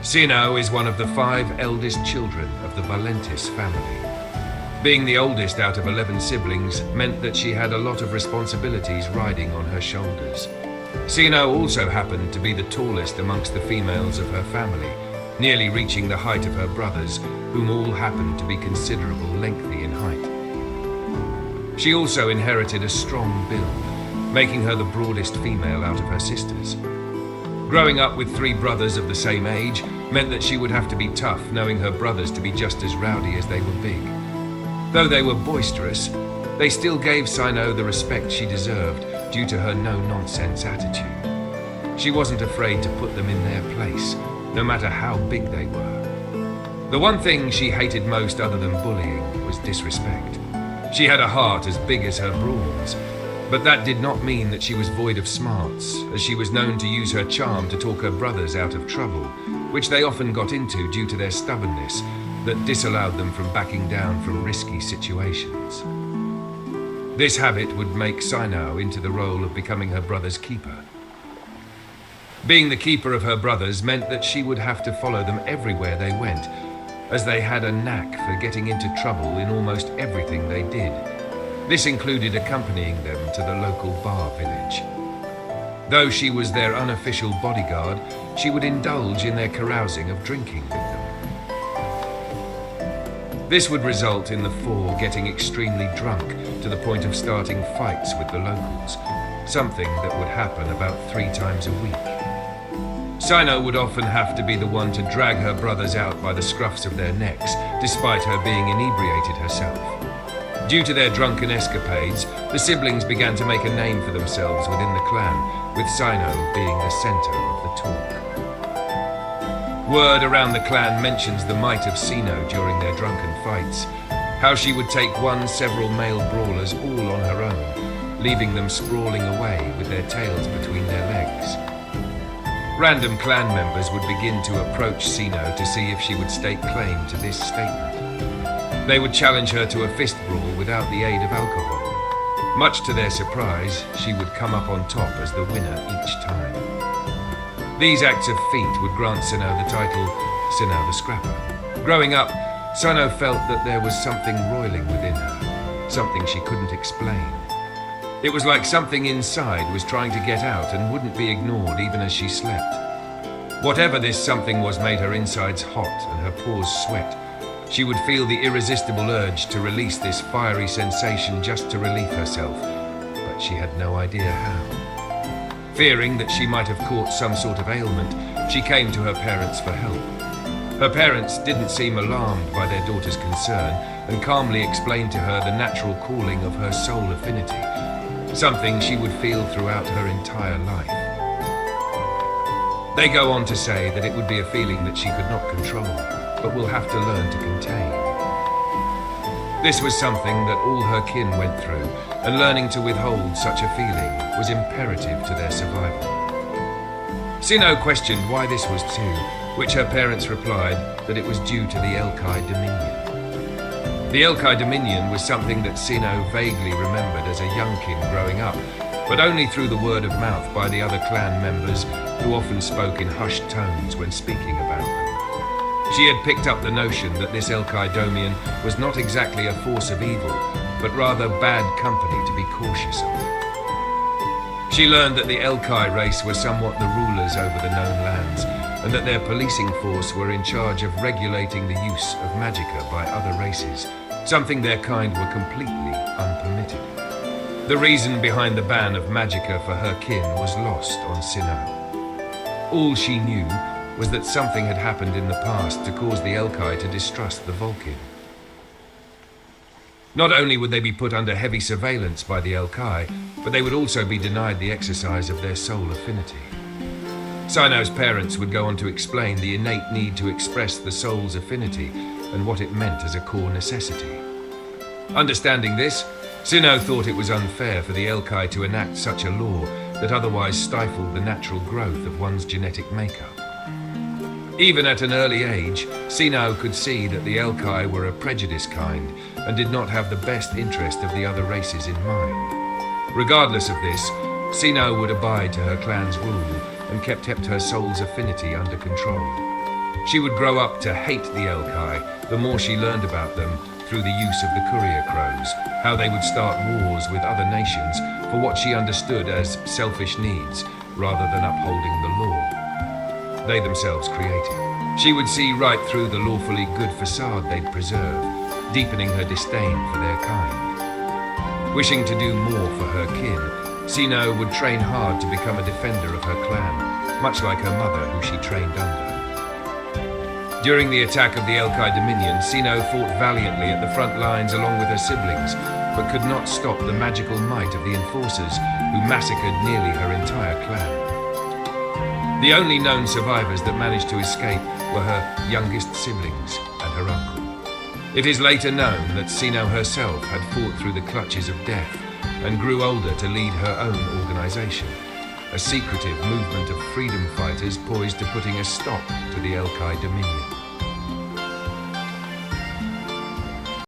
Sinow is one of the 5 eldest children of the Valentis family. Being the oldest out of 11 siblings meant that she had a lot of responsibilities riding on her shoulders. Sinow also happened to be the tallest amongst the females of her family, nearly reaching the height of her brothers, whom all happened to be considerable lengthy in height. She also inherited a strong build, making her the broadest female out of her sisters. Growing up with 3 brothers of the same age meant that she would have to be tough, knowing her brothers to be just as rowdy as they were big. Though they were boisterous, they still gave Sinow the respect she deserved due to her no-nonsense attitude. She wasn't afraid to put them in their place, no matter how big they were. The one thing she hated most other than bullying was disrespect. She had a heart as big as her brawns, but that did not mean that she was void of smarts, as she was known to use her charm to talk her brothers out of trouble, which they often got into due to their stubbornness that disallowed them from backing down from risky situations. This habit would make Sinow into the role of becoming her brother's keeper. Being the keeper of her brothers meant that she would have to follow them everywhere they went, as they had a knack for getting into trouble in almost everything they did. This included accompanying them to the local bar village. Though she was their unofficial bodyguard, she would indulge in their carousing of drinking with them. This would result in the 4 getting extremely drunk to the point of starting fights with the locals, something that would happen about 3 times a week. Sinow would often have to be the one to drag her brothers out by the scruffs of their necks, despite her being inebriated herself. Due to their drunken escapades, the siblings began to make a name for themselves within the clan, with Sinow being the center of the talk. Word around the clan mentions the might of Sinow during their drunken fights, how she would take several male brawlers all on her own, leaving them sprawling away with their tails between their legs. Random clan members would begin to approach Sinow to see if she would stake claim to this statement. They would challenge her to a fist brawl without the aid of alcohol. Much to their surprise, she would come up on top as the winner each time. These acts of feat would grant Sinow the title Sinow the Scrapper. Growing up, Sinow felt that there was something roiling within her, something she couldn't explain. It was like something inside was trying to get out and wouldn't be ignored even as she slept. Whatever this something was made her insides hot and her pores sweat. She would feel the irresistible urge to release this fiery sensation just to relieve herself, but she had no idea how. Fearing that she might have caught some sort of ailment, she came to her parents for help. Her parents didn't seem alarmed by their daughter's concern and calmly explained to her the natural calling of her soul affinity, something she would feel throughout her entire life. They go on to say that it would be a feeling that she could not control, but will have to learn to contain. This was something that all her kin went through, and learning to withhold such a feeling was imperative to their survival. Sinow questioned why this was too, which her parents replied that it was due to the Elkai dominion. The Elkai dominion was something that Sinow vaguely remembered as a youngkin growing up, but only through the word of mouth by the other clan members who often spoke in hushed tones when speaking about them. She had picked up the notion that this Elkai Domian was not exactly a force of evil, but rather bad company to be cautious of. She learned that the Elkai race were somewhat the rulers over the known lands, and that their policing force were in charge of regulating the use of magicka by other races, something their kind were completely unpermitted. The reason behind the ban of magicka for her kin was lost on Sinow. All she knew was that something had happened in the past to cause the Elkai to distrust the Vulcan. Not only would they be put under heavy surveillance by the Elkai, but they would also be denied the exercise of their soul affinity. Sinow's parents would go on to explain the innate need to express the soul's affinity and what it meant as a core necessity. Understanding this, Sinow thought it was unfair for the Elkai to enact such a law that otherwise stifled the natural growth of one's genetic makeup. Even at an early age, Sinow could see that the Elkai were a prejudiced kind and did not have the best interest of the other races in mind. Regardless of this, Sinow would abide to her clan's rule and kept her soul's affinity under control. She would grow up to hate the Elkai the more she learned about them through the use of the courier crows, how they would start wars with other nations for what she understood as selfish needs rather than upholding the law they themselves created. She would see right through the lawfully good facade they'd preserve, deepening her disdain for their kind. Wishing to do more for her kin, Sinow would train hard to become a defender of her clan, much like her mother who she trained under. During the attack of the Elkai Dominion, Sinow fought valiantly at the front lines along with her siblings, but could not stop the magical might of the enforcers who massacred nearly her entire clan. The only known survivors that managed to escape were her youngest siblings and her uncle. It is later known that Sinow herself had fought through the clutches of death and grew older to lead her own organization, a secretive movement of freedom fighters poised to putting a stop to the Elkai Dominion.